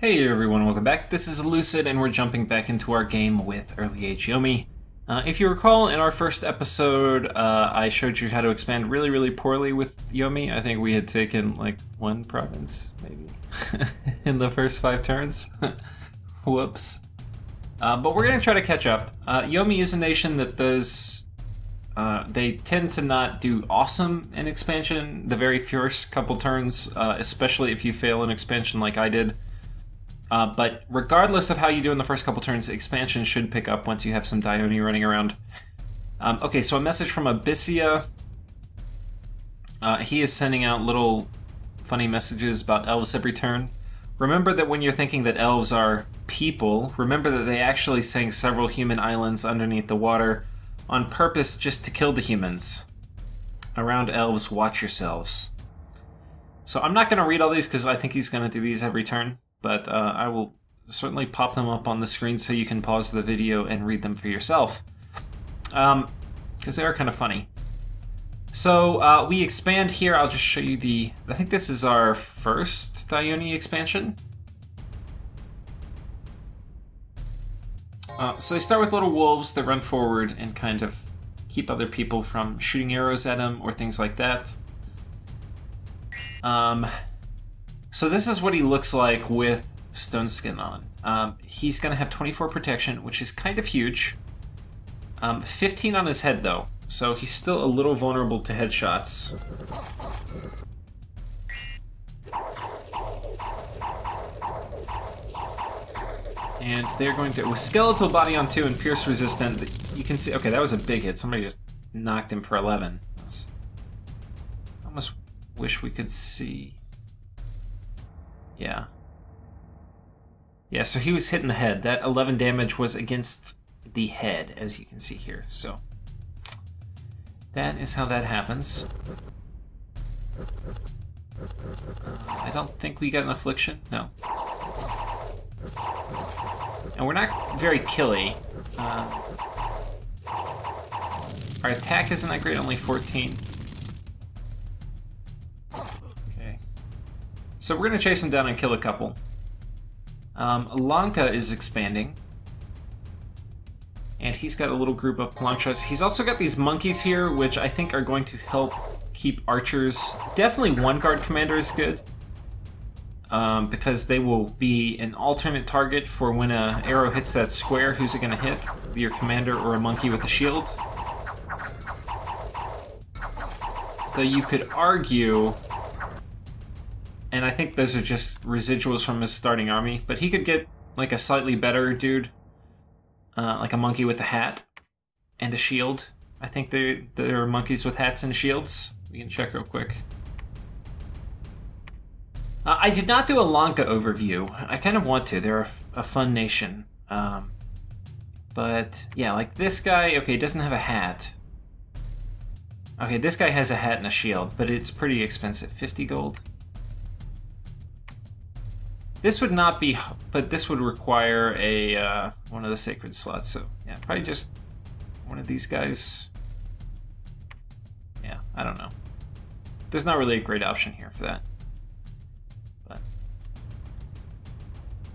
Hey everyone, welcome back. This is Lucid, and we're jumping back into our game with early EA-Yomi. If you recall, in our first episode, I showed you how to expand really poorly with Yomi. I think we had taken, like, one province, maybe, in the first 5 turns. Whoops. But we're going to try to catch up. Yomi is a nation that does... they tend to not do awesome in expansion the very first couple turns, especially if you fail an expansion like I did. But regardless of how you do in the first couple turns, expansion should pick up once you have some Dai Oni running around. Okay, so a message from Abyssia. He is sending out little funny messages about elves every turn. Remember that when you're thinking that elves are people, remember that they actually sank several human islands underneath the water on purpose just to kill the humans. Around elves, watch yourselves. So I'm not going to read all these because I think he's going to do these every turn. But I will certainly pop them up on the screen so you can pause the video and read them for yourself. Because they are kind of funny. So we expand here. I'll just show you the... I think this is our first Dai Oni expansion. So they start with little wolves that run forward and kind of keep other people from shooting arrows at them or things like that. So this is what he looks like with stone skin on. He's going to have 24 protection, which is kind of huge. 15 on his head, though, so he's still a little vulnerable to headshots. And they're going to... with skeletal body on 2 and pierce resistant, you can see... okay, that was a big hit. Somebody just knocked him for 11. That's... I almost wish we could see... yeah. Yeah, so he was hit in the head. That 11 damage was against the head, as you can see here. So that is how that happens. I don't think we got an affliction. No. And we're not very killy. Our attack isn't that great, only 14. So we're going to chase him down and kill a couple. Lanka is expanding. And he's got a little group of planchas. He's also got these monkeys here, which I think are going to help keep archers. Definitely one guard commander is good. Because they will be an alternate target for when an arrow hits that square. Who's it going to hit? Your commander or a monkey with a shield? Though you could argue... and I think those are just residuals from his starting army. But he could get, like, a slightly better dude. Like a monkey with a hat and a shield. I think there are monkeys with hats and shields. We can check real quick. I did not do a Lanka overview. I kind of want to. They're a fun nation. But, yeah, like this guy... okay, doesn't have a hat. Okay, this guy has a hat and a shield, but it's pretty expensive. 50 gold. This would not be, but this would require a one of the sacred slots. So yeah, probably just one of these guys. Yeah, I don't know. There's not really a great option here for that. But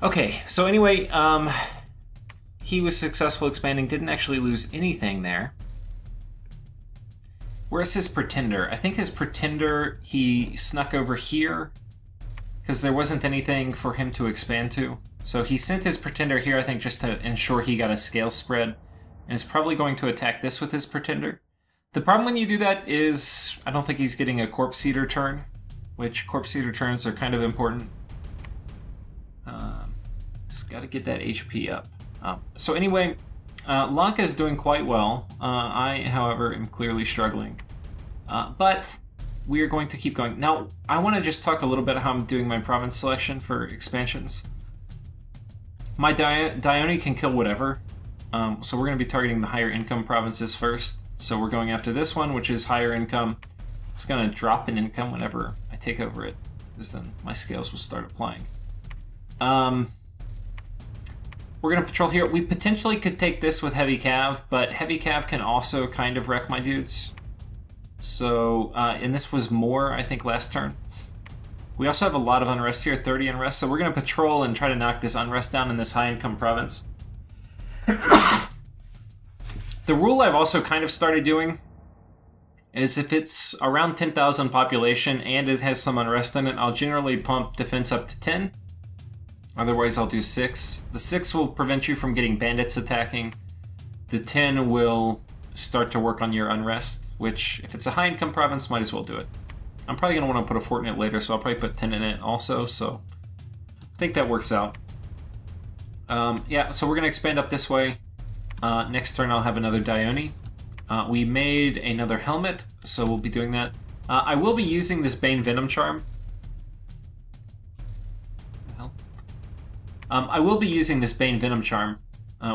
okay, so anyway, he was successful expanding. Didn't actually lose anything there. Where's his pretender? I think his pretender, he snuck over here. Because there wasn't anything for him to expand to. So he sent his pretender here, I think, just to ensure he got a scale spread. And is probably going to attack this with his pretender. The problem when you do that is, I don't think he's getting a corpse eater turn. Which, corpse eater turns are kind of important. Just gotta get that HP up. So anyway, Lanka is doing quite well. I, however, am clearly struggling. But... we are going to keep going. Now, I want to just talk a little bit how I'm doing my province selection for expansions. My Dai Oni can kill whatever, so we're going to be targeting the higher income provinces first. So we're going after this one, which is higher income. It's going to drop in income whenever I take over it, because then my scales will start applying. We're going to patrol here. We potentially could take this with Heavy Cav, but Heavy Cav can also kind of wreck my dudes. So, and this was more, I think, last turn. We also have a lot of unrest here, 30 unrest, so we're going to patrol and try to knock this unrest down in this high-income province. The rule I've also kind of started doing is if it's around 10,000 population and it has some unrest in it, I'll generally pump defense up to 10. Otherwise, I'll do 6. The 6 will prevent you from getting bandits attacking. The 10 will start to work on your unrest, which, if it's a high-income province, might as well do it. I'm probably going to want to put a fort in it later, so I'll probably put 10 in it also, so I think that works out. Yeah, so we're going to expand up this way. Next turn I'll have another Dai Oni. We made another helmet, so we'll be doing that. I will be using this Bane Venom Charm. I will be using this Bane Venom Charm,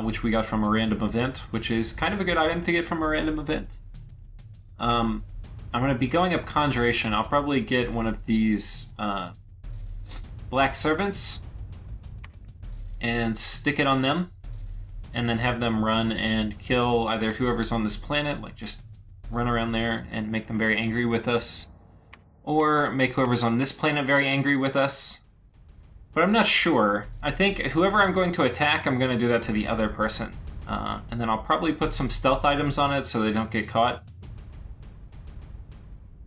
which we got from a random event, which is kind of a good item to get from a random event. I'm going to be going up Conjuration. I'll probably get one of these Black Servants and stick it on them, and then have them run and kill either whoever's on this planet, like just run around there and make them very angry with us, or make whoever's on this planet very angry with us. But I'm not sure. I think whoever I'm going to attack, I'm going to do that to the other person. And then I'll probably put some stealth items on it so they don't get caught.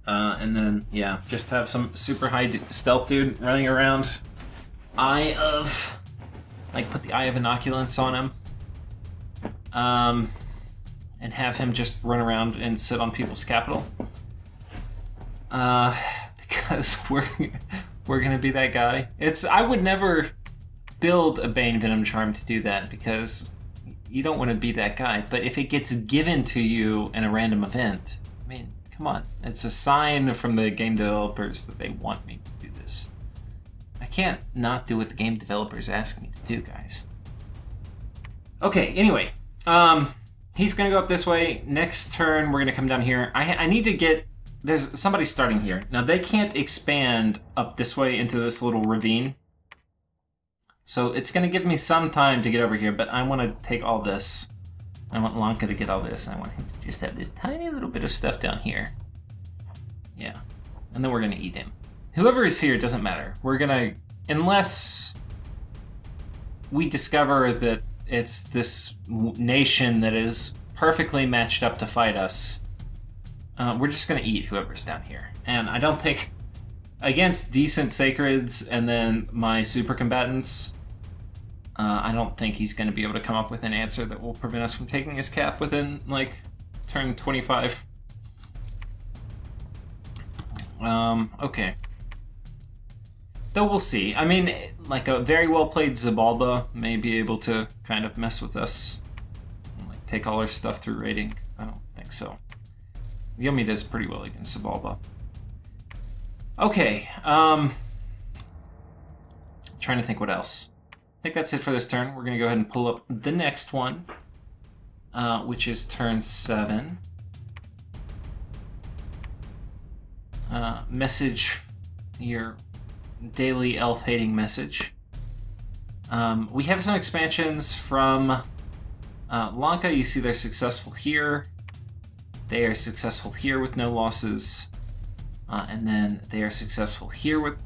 And then, yeah, just have some super high stealth dude running around. Like, put the Eye of Inoculance on him. And have him just run around and sit on people's capital. Because we're gonna be that guy. I would never build a Bane Venom Charm to do that, because you don't want to be that guy. But if it gets given to you in a random event, I mean, come on. It's a sign from the game developers that they want me to do this. I can't not do what the game developers ask me to do, guys. Okay, anyway. He's gonna go up this way. Next turn, we're gonna come down here. I need to get... There's somebody starting here. Now, they can't expand up this way into this little ravine. So it's going to give me some time to get over here, but I want to take all this. I want Lanka to get all this. I want him to just have this tiny little bit of stuff down here. Yeah. And then we're going to eat him. Whoever is here, doesn't matter. We're going to... Unless we discover that it's this nation that is perfectly matched up to fight us, we're just going to eat whoever's down here. And I don't think... Against decent Sacreds and then my super combatants, I don't think he's going to be able to come up with an answer that will prevent us from taking his cap within, like, turn 25. Okay. Though we'll see. I mean, like, a very well-played Zabalba may be able to kind of mess with us. And, like, take all our stuff through raiding. I don't think so. Yomi does pretty well against Zabalba. Okay, trying to think what else. I think that's it for this turn. We're going to go ahead and pull up the next one, which is turn 7. Message, your daily elf-hating message. We have some expansions from Lanka. You see they're successful here. They are successful here with no losses. And then they are successful here with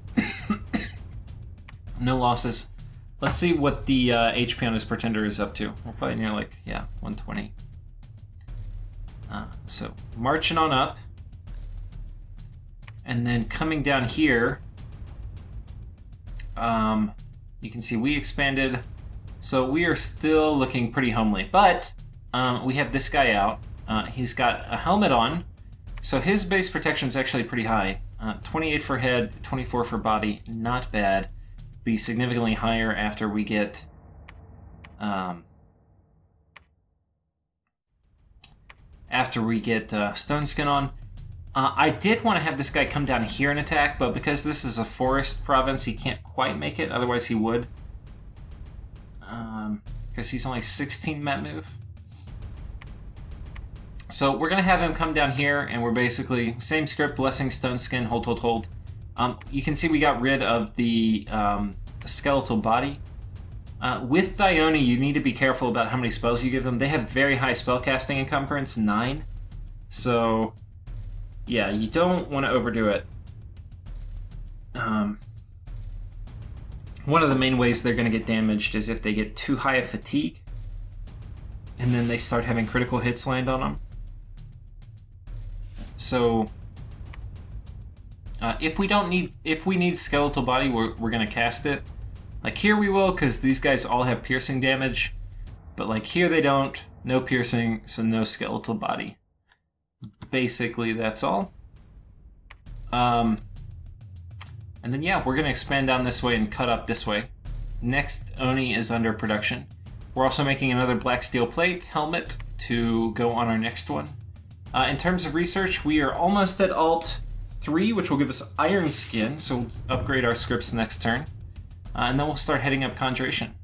no losses. Let's see what the HP on this Pretender is up to. We're probably near, like, yeah, 120. So, marching on up. And then coming down here, you can see we expanded. So we are still looking pretty homely. But we have this guy out. He's got a helmet on. So his base protection is actually pretty high. 28 for head, 24 for body, not bad. Be significantly higher after we get stone skin on. I did want to have this guy come down here and attack, but because this is a forest province, he can't quite make it. Otherwise, he would. Because he's only 16 map move. So we're going to have him come down here, and we're basically, same script, Blessing, Stone Skin, hold. You can see we got rid of the skeletal body. With Dai Oni, you need to be careful about how many spells you give them. They have very high spellcasting encumbrance, 9. So, yeah, you don't want to overdo it. one of the main ways they're going to get damaged is if they get too high of fatigue, and then they start having critical hits land on them. So if we need skeletal body, we're going to cast it. Like here we will, because these guys all have piercing damage, but like here they don't. No piercing, so no skeletal body. Basically, that's all. And then yeah, we're gonna expand down this way and cut up this way. Next Oni is under production. We're also making another black steel plate helmet to go on our next one. In terms of research, we are almost at Alt 3, which will give us iron skin, so we'll upgrade our scripts next turn. And then we'll start heading up Conjuration.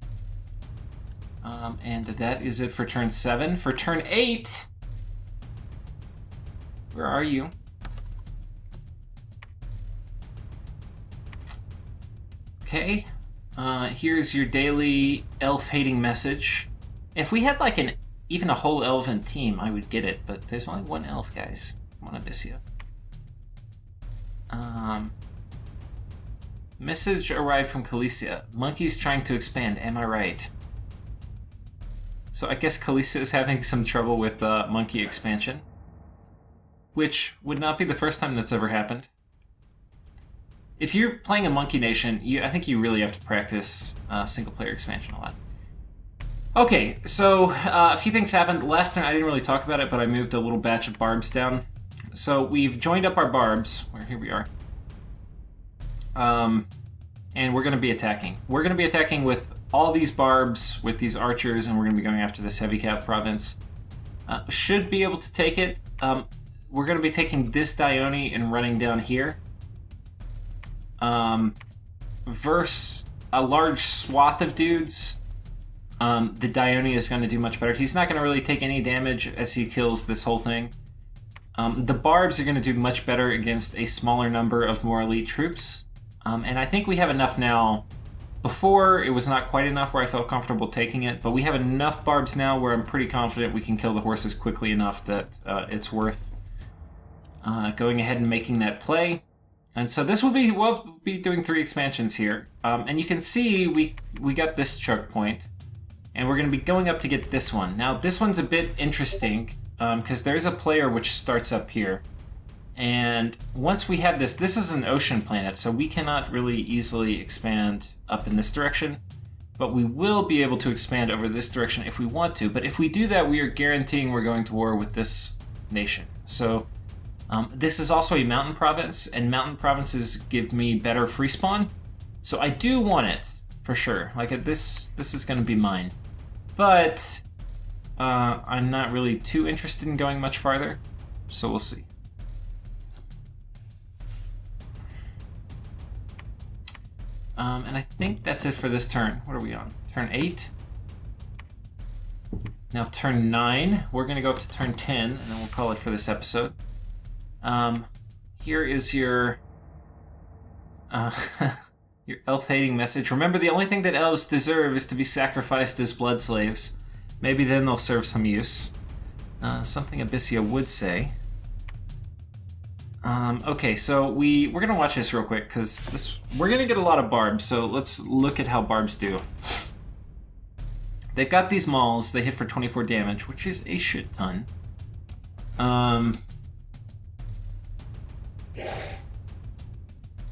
And that is it for turn 7. For turn 8, where are you? Okay, here's your daily elf-hating message. If we had like even a whole elven team, I would get it, but there's only one elf, guys. Come on, Abyssia. Message arrived from Khaleesi. Monkeys trying to expand, am I right? So I guess Khaleesi is having some trouble with monkey expansion, which would not be the first time that's ever happened. If you're playing a Monkey Nation, I think you really have to practice single-player expansion a lot. Okay, so a few things happened. Last turn I didn't really talk about it, but I moved a little batch of barbs down. So we've joined up our barbs, where here we are. And we're going to be attacking. We're going to be attacking with all these barbs, with these archers, and we're going to be going after this heavy cav province. Should be able to take it. We're going to be taking this Dai Oni and running down here. Versus a large swath of dudes, the Dai Oni is going to do much better. He's not going to really take any damage as he kills this whole thing. The barbs are going to do much better against a smaller number of more elite troops. And I think we have enough now. Before, it was not quite enough where I felt comfortable taking it, but we have enough barbs now where I'm pretty confident we can kill the horses quickly enough that it's worth going ahead and making that play. And so this will be, we'll be doing 3 expansions here. And you can see we got this choke point, and we're going to be going up to get this one. Now this one's a bit interesting, because there's a player which starts up here. And once we have this is an ocean planet, so we cannot really easily expand up in this direction. But we will be able to expand over this direction if we want to. But if we do that, we are guaranteeing we're going to war with this nation. So this is also a mountain province, and mountain provinces give me better free spawn. So I do want it, for sure. Like, this is going to be mine. But I'm not really too interested in going much farther, so we'll see. And I think that's it for this turn. What are we on? Turn 8? Now turn 9. We're going to go up to turn 10, and then we'll call it for this episode. Here is your your elf-hating message. Remember, the only thing that elves deserve is to be sacrificed as blood slaves. Maybe then they'll serve some use. Something Abyssia would say. Okay, so we're gonna watch this real quick, because we're gonna get a lot of barbs, so let's look at how barbs do. They've got these mauls, they hit for 24 damage, which is a shit ton.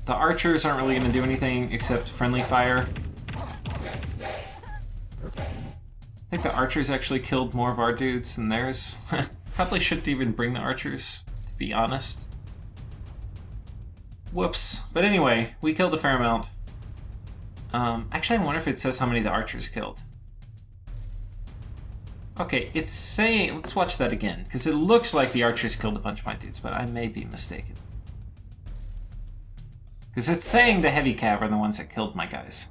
The archers aren't really gonna do anything except friendly fire. I think the archers actually killed more of our dudes than theirs. Probably shouldn't even bring the archers, to be honest. Whoops. But anyway, we killed a fair amount. Actually, I wonder if it says how many the archers killed. Okay, it's saying... Let's watch that again, because it looks like the archers killed a bunch of my dudes, but I may be mistaken. Because it's saying the heavy cav are the ones that killed my guys.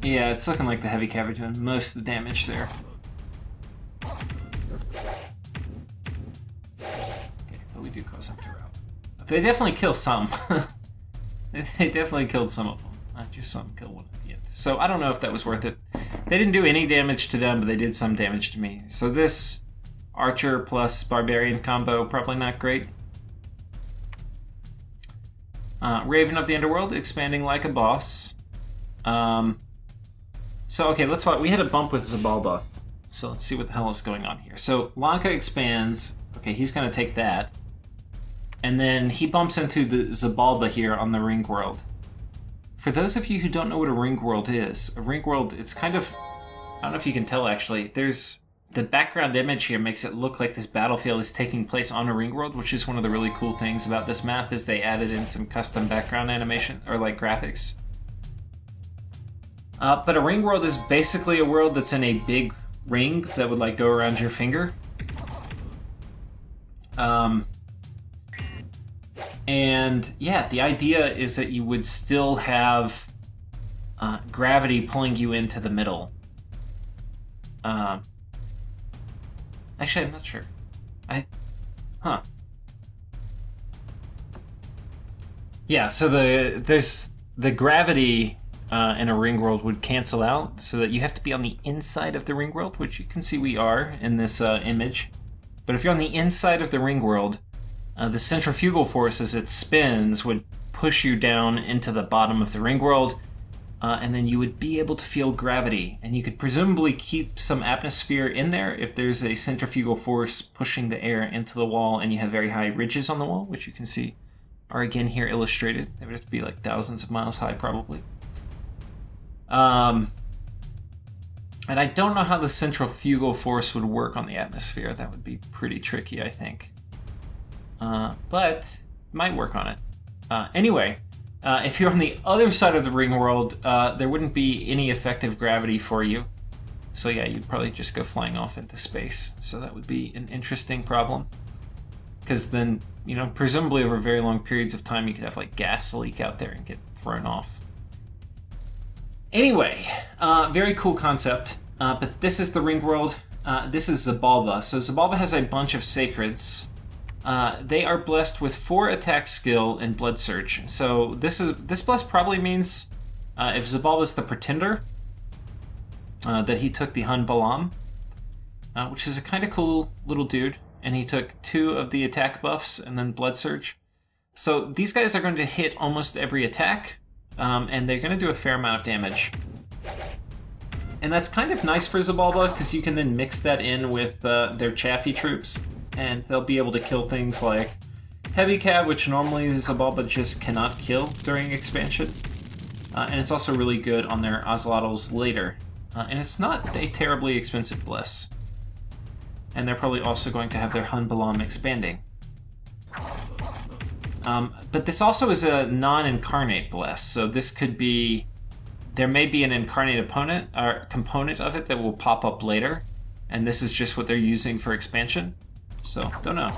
Yeah, it's looking like the heavy cav are doing most of the damage there. Okay, but we do cause them to rout. They definitely kill some. They definitely killed some of them. I just saw them kill one at the end. So I don't know if that was worth it. They didn't do any damage to them, but they did some damage to me. So this Archer plus Barbarian combo, probably not great. Raven of the Underworld, expanding like a boss. So, okay, let's watch. We had a bump with Zabalba. So let's see what the hell is going on here. So Lanka expands. Okay, he's going to take that. And then he bumps into the Zabalba here on the Ring World. For those of you who don't know what a Ring World is, a Ring World, it's kind of... I don't know if you can tell, actually. There's... The background image here makes it look like this battlefield is taking place on a Ring World, which is one of the really cool things about this map, is they added in some custom background animation, or like graphics. But a Ring World is basically a world that's in a big ring that would like go around your finger. And yeah, the idea is that you would still have gravity pulling you into the middle. Actually, I'm not sure. Yeah, so there's the gravity in a ring world would cancel out, so that you have to be on the inside of the ring world, which you can see we are in this image. But if you're on the inside of the ring world, the centrifugal force as it spins would push you down into the bottom of the ring world, and then you would be able to feel gravity, and you could presumably keep some atmosphere in there if there's a centrifugal force pushing the air into the wall and you have very high ridges on the wall, which you can see are again here illustrated. They would have to be like thousands of miles high probably. And I don't know how the centrifugal force would work on the atmosphere. That would be pretty tricky, I think. But might work on it. Anyway, if you're on the other side of the ring world, there wouldn't be any effective gravity for you. So yeah, you'd probably just go flying off into space. So that would be an interesting problem. Because then, you know, presumably over very long periods of time, you could have like gas leak out there and get thrown off. Anyway, very cool concept. But this is the ring world. This is Zabalba. So Zabalba has a bunch of sacreds. They are blessed with 4 attack skill and blood surge. So this bless probably means if Zabalba's the pretender, that he took the Hun Balam, which is a kind of cool little dude, and he took 2 of the attack buffs and then blood surge. So these guys are going to hit almost every attack, and they're going to do a fair amount of damage. And that's kind of nice for Zabalba, because you can then mix that in with their Chaffee troops, and they'll be able to kill things like Heavy Cab, which normally Zabalba just cannot kill during expansion. And it's also really good on their Ocelotls later. And it's not a terribly expensive bless. And they're probably also going to have their Hun Balam expanding. But this also is a non-incarnate bless, so this could be... There may be an incarnate opponent or component of it that will pop up later, and this is just what they're using for expansion. So, don't know.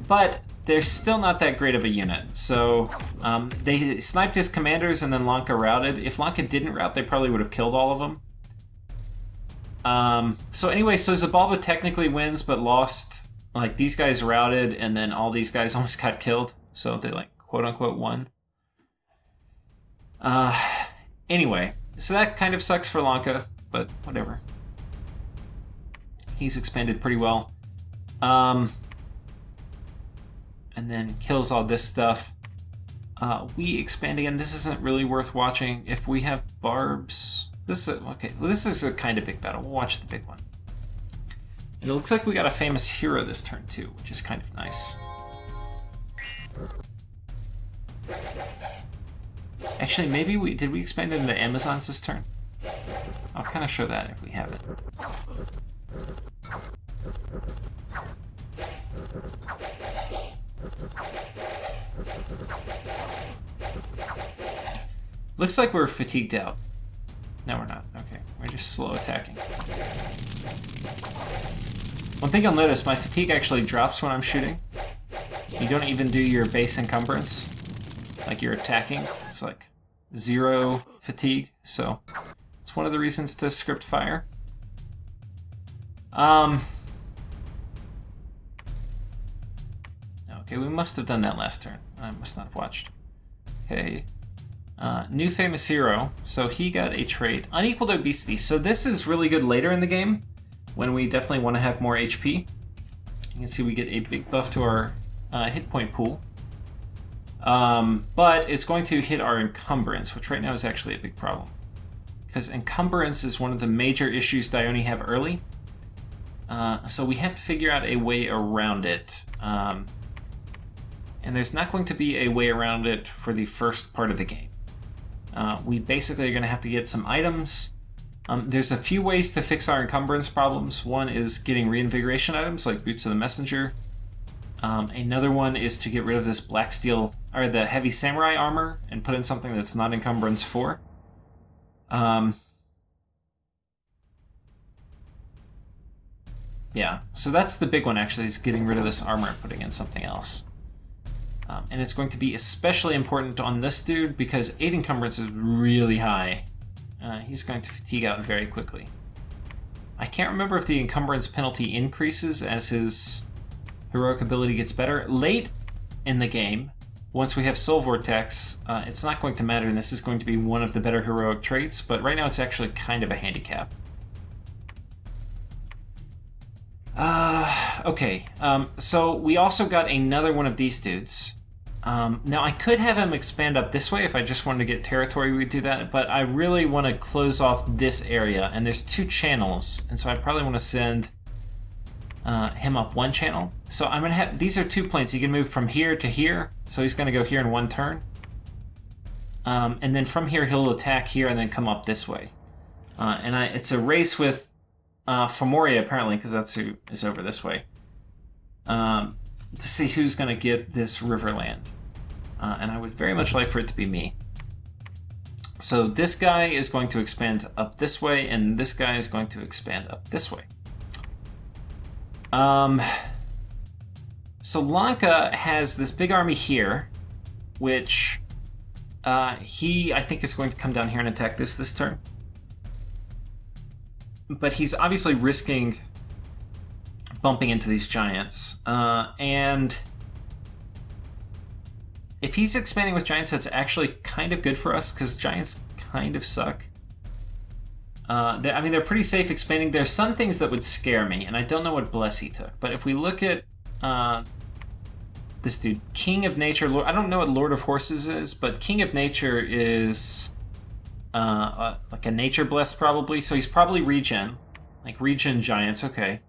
But they're still not that great of a unit. So, they sniped his commanders and then Lanka routed. If Lanka didn't rout, they probably would have killed all of them. So anyway, so Zabalba technically wins, but lost. Like, these guys routed, and then all these guys almost got killed. So they, like, quote-unquote won. Anyway, so that kind of sucks for Lanka, but whatever. He's expanded pretty well. And then kills all this stuff. We expand again. This isn't really worth watching. If we have barbs... This is okay, well, this is a kind of big battle. We'll watch the big one. And it looks like we got a famous hero this turn too, which is kind of nice. Actually, maybe did we expand it into Amazons this turn? I'll kind of show that if we have it. Looks like we're fatigued out. No, we're not. Okay, we're just slow attacking. One thing you'll notice, my fatigue actually drops when I'm shooting. You don't even do your base encumbrance. Like you're attacking. It's like 0 fatigue, so it's one of the reasons to script fire. Okay, we must have done that last turn. I must not have watched. Okay. New famous hero. So he got a trait. Unequaled obesity. So this is really good later in the game, when we definitely want to have more HP. You can see we get a big buff to our hit point pool. But it's going to hit our encumbrance, which right now is actually a big problem. Because encumbrance is one of the major issues Dai Oni have early. So we have to figure out a way around it. And there's not going to be a way around it for the first part of the game. We basically are going to have to get some items. There's a few ways to fix our encumbrance problems. One is getting reinvigoration items like Boots of the Messenger. Another one is to get rid of this black steel, or the heavy samurai armor, and put in something that's not encumbrance 4. Yeah, so that's the big one actually, is getting rid of this armor and putting in something else. And it's going to be especially important on this dude because 8 encumbrance is really high. He's going to fatigue out very quickly. I can't remember if the encumbrance penalty increases as his heroic ability gets better. Late in the game, once we have Soul Vortex, it's not going to matter, and this is going to be one of the better heroic traits, but right now it's actually kind of a handicap. Okay, so we also got another one of these dudes. Now I could have him expand up this way if I just wanted to get territory, we'd do that, but I really want to close off this area, and there's 2 channels, and so I probably want to send him up 1 channel. So I'm going to have, these are 2 planes, he can move from here to here, so he's going to go here in 1 turn. And then from here he'll attack here and then come up this way. It's a race with Fomoria apparently, because that's who is over this way. To see who's going to get this Riverland. And I would very much like for it to be me. So this guy is going to expand up this way, and this guy is going to expand up this way. So Lanka has this big army here, which he, I think, is going to come down here and attack this turn. But he's obviously risking bumping into these giants. And if he's expanding with giants, that's actually kind of good for us, because giants kind of suck. I mean, they're pretty safe expanding. There's some things that would scare me, and I don't know what Bless he took. But if we look at this dude, King of Nature, Lord, I don't know what Lord of Horses is, but King of Nature is like a Nature Bless probably, so he's probably regen. Like regen giants, okay.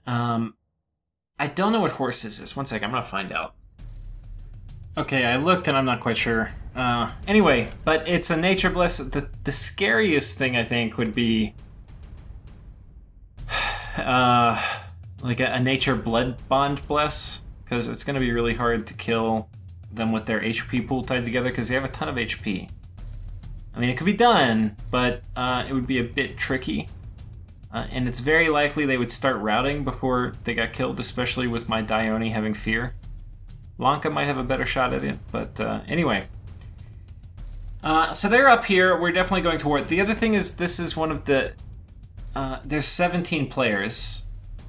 I don't know what Horses is. One second, I'm gonna find out. Okay, I looked and I'm not quite sure. Anyway, but it's a Nature Bless. The scariest thing, I think, would be like a Nature Blood Bond Bless, because it's going to be really hard to kill them with their HP pool tied together, because they have a ton of HP. I mean, it could be done, but it would be a bit tricky. And it's very likely they would start routing before they got killed, especially with my Dai Oni having fear. Lanka might have a better shot at it, but anyway. So they're up here. We're definitely going to war. The other thing is, this is one of the... there's 17 players,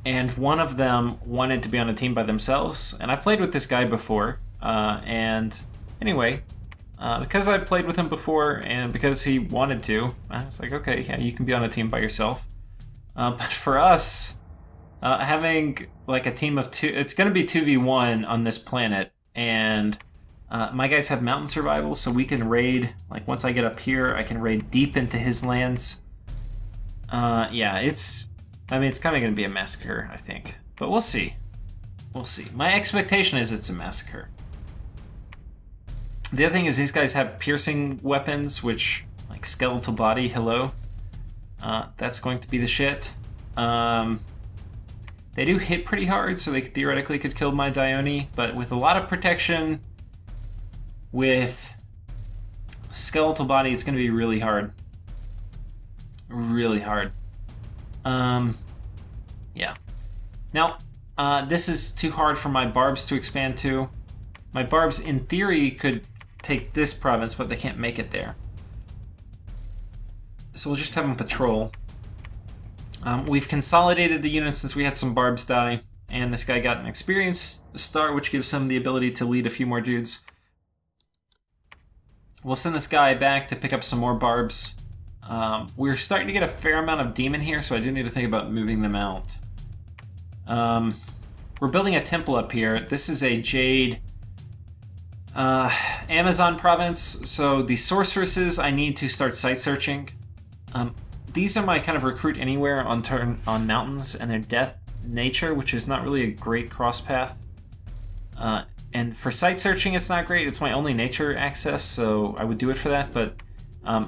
and one of them wanted to be on a team by themselves. And I played with this guy before, and anyway, because I played with him before, and because he wanted to, I was like, okay, yeah, you can be on a team by yourself. But for us... having like a team of 2, it's going to be 2v1 on this planet, and my guys have mountain survival, so we can raid, like once I get up here, I can raid deep into his lands. Yeah, I mean, it's kind of going to be a massacre, I think, but we'll see. We'll see. My expectation is it's a massacre. The other thing is these guys have piercing weapons, which, like skeletal body, hello. That's going to be the shit. They do hit pretty hard, so they theoretically could kill my Dai Oni, but with a lot of protection, with skeletal body, it's going to be really hard. Really hard. Yeah. Now, this is too hard for my barbs to expand to. My barbs, in theory, could take this province, but they can't make it there. So we'll just have them patrol. We've consolidated the units since we had some barbs die, and this guy got an experience star, which gives him the ability to lead a few more dudes. We'll send this guy back to pick up some more barbs. We're starting to get a fair amount of demon here, so I do need to think about moving them out. We're building a temple up here. This is a Jade Amazon province, so the sorceresses I need to start site searching. These are my kind of recruit anywhere on mountains, and their death nature, which is not really a great cross path. And for site searching, it's not great. It's my only nature access, so I would do it for that. But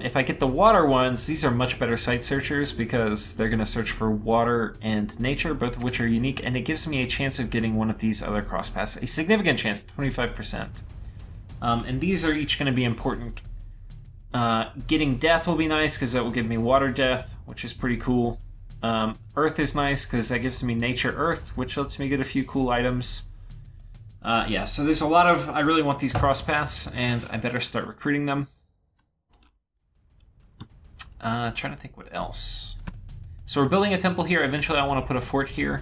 if I get the water ones, these are much better site searchers because they're going to search for water and nature, both of which are unique, and it gives me a chance of getting one of these other cross paths. A significant chance, 25%. And these are each going to be important. Getting death will be nice because that will give me water death, which is pretty cool. Earth is nice because that gives me nature earth, which lets me get a few cool items. Yeah, so there's a lot of... I really want these cross paths, and I better start recruiting them. Trying to think what else. So we're building a temple here. Eventually I want to put a fort here.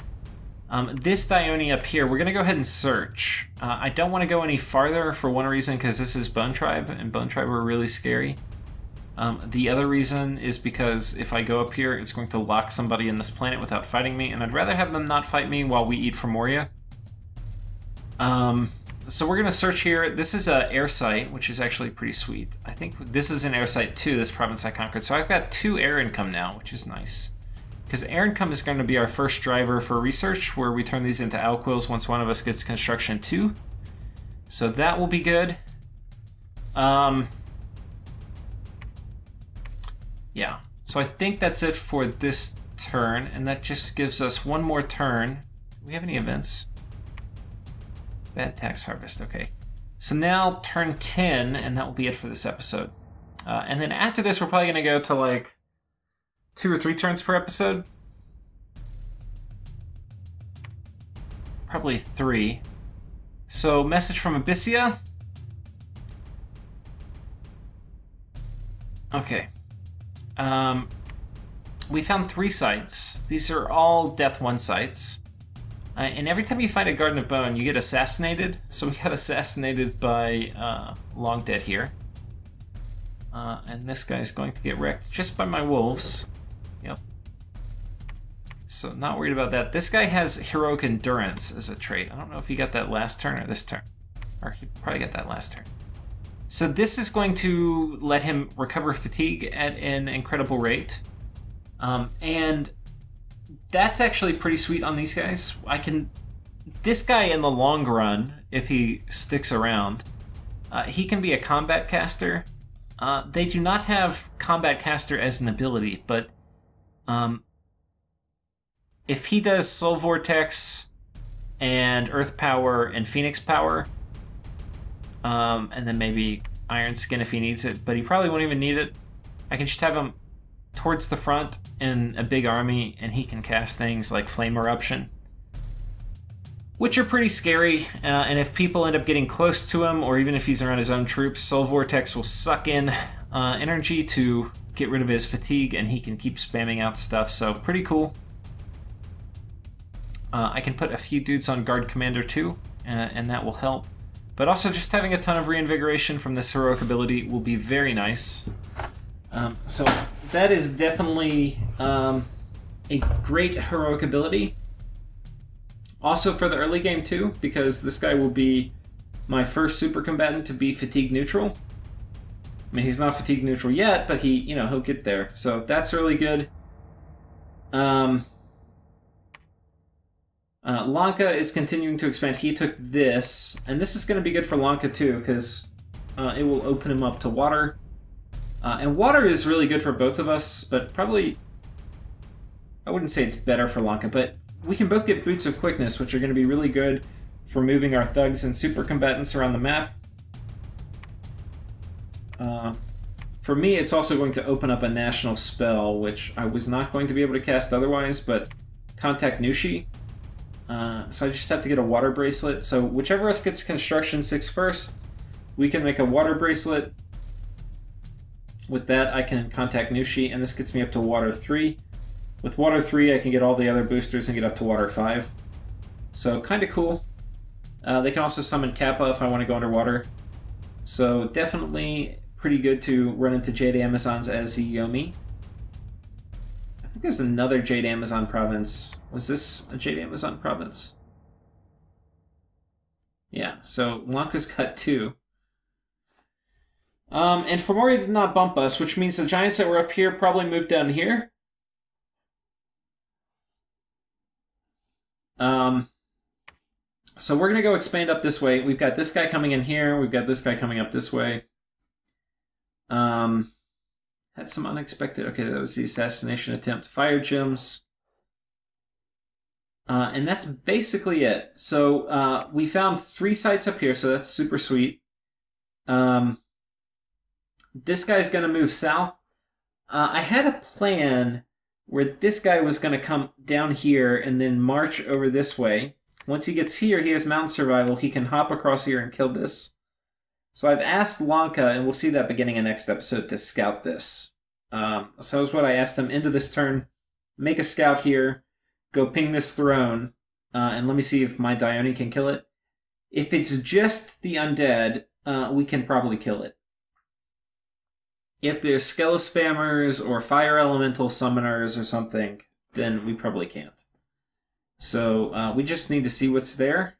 This Dai Oni up here, we're going to go ahead and search. I don't want to go any farther for one reason, because this is Bone Tribe, and Bone Tribe are really scary. The other reason is because if I go up here, it's going to lock somebody in this planet without fighting me, and I'd rather have them not fight me while we eat for Moria. So we're going to search here. This is an air site, which is actually pretty sweet. I think this is an air site too, this province I conquered. So I've got 2 air income now, which is nice. Because air income is going to be our first driver for research, where we turn these into alquils once one of us gets construction 2. So that will be good. Yeah, so I think that's it for this turn, and that just gives us one more turn. Do we have any events? Bad tax harvest, okay. So now turn 10, and that will be it for this episode. And then after this, we're probably going to go to like 2 or 3 turns per episode. Probably 3. So, message from Abyssia. Okay. We found 3 sites. These are all Death 1 sites. And every time you find a Garden of Bone, you get assassinated. So we got assassinated by Long Dead here. And this guy's going to get wrecked just by my wolves. Yep. So not worried about that. This guy has Heroic Endurance as a trait. I don't know if he got that last turn or this turn. Or he probably got that last turn. So this is going to let him recover fatigue at an incredible rate. And that's actually pretty sweet on these guys. This guy in the long run, if he sticks around, he can be a combat caster. They do not have combat caster as an ability, but if he does Soul Vortex and Earth Power and Phoenix Power, and then maybe Iron Skin if he needs it, but he probably won't even need it. I can just have him towards the front in a big army, and he can cast things like Flame Eruption, which are pretty scary, and if people end up getting close to him, or even if he's around his own troops, Soul Vortex will suck in energy to get rid of his fatigue, and he can keep spamming out stuff, so pretty cool. I can put a few dudes on Guard Commander too, and that will help. But also just having a ton of reinvigoration from this heroic ability will be very nice. So that is definitely a great heroic ability. Also for the early game too, because this guy will be my first super combatant to be fatigue neutral. I mean, he's not fatigue neutral yet, but he'll get there. So that's really good. Lanka is continuing to expand. He took this, and this is going to be good for Lanka too, because it will open him up to water. And water is really good for both of us, but probably, I wouldn't say it's better for Lanka, but we can both get Boots of Quickness, which are going to be really good for moving our thugs and super combatants around the map. For me, it's also going to open up a national spell, which I was not going to be able to cast otherwise, but Contact Nushi. So I just have to get a water bracelet. So whichever of us gets Construction 6 first, we can make a water bracelet. With that, I can contact Nushi, and this gets me up to Water 3. With Water 3, I can get all the other boosters and get up to Water 5. So kind of cool. They can also summon Kappa if I want to go underwater. So definitely pretty good to run into Jade Amazons as EA-Yomi. I think there's another Jade Amazon province. Was this a Jade Amazon province? Yeah, so Lanka's got 2. And Fomori did not bump us, which means the giants that were up here probably moved down here. So we're going to go expand up this way. We've got this guy coming in here. We've got this guy coming up this way. Had some unexpected... Okay, that was the assassination attempt. Fire gems. And that's basically it. So we found 3 sites up here, so that's super sweet. This guy's going to move south. I had a plan where this guy was going to come down here and then march over this way. Once he gets here, he has mountain survival. He can hop across here and kill this. So I've asked Lanka, and we'll see that beginning of next episode, to scout this. So that's what I asked him. End of this turn, make a scout here, go ping this throne, and let me see if my Dai Oni can kill it. If it's just the undead, we can probably kill it. If there's Skelispammers or Fire Elemental Summoners or something, then we probably can't. So we just need to see what's there.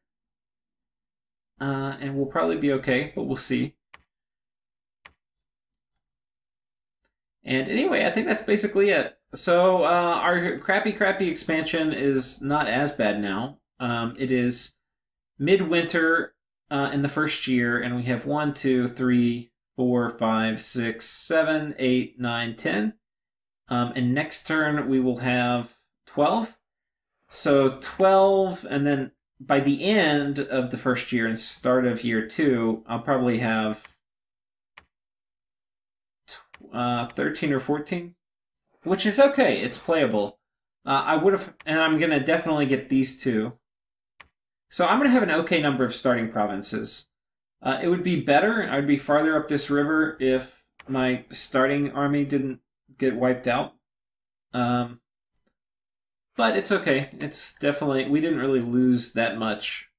And we'll probably be okay, but we'll see. And anyway, I think that's basically it. So our crappy expansion is not as bad now. It is midwinter in the first year, and we have 1, 2, 3, 4, 5, 6, 7, 8, 9, 10. And next turn we will have 12. So 12, and then by the end of the first year and start of year 2, I'll probably have 13 or 14, which is okay. It's playable. I would have, and I'm going to definitely get these 2. So I'm going to have an okay number of starting provinces. It would be better, I'd be farther up this river if my starting army didn't get wiped out. But it's okay. It's definitely, we didn't really lose that much.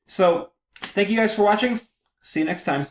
So, thank you guys for watching. See you next time.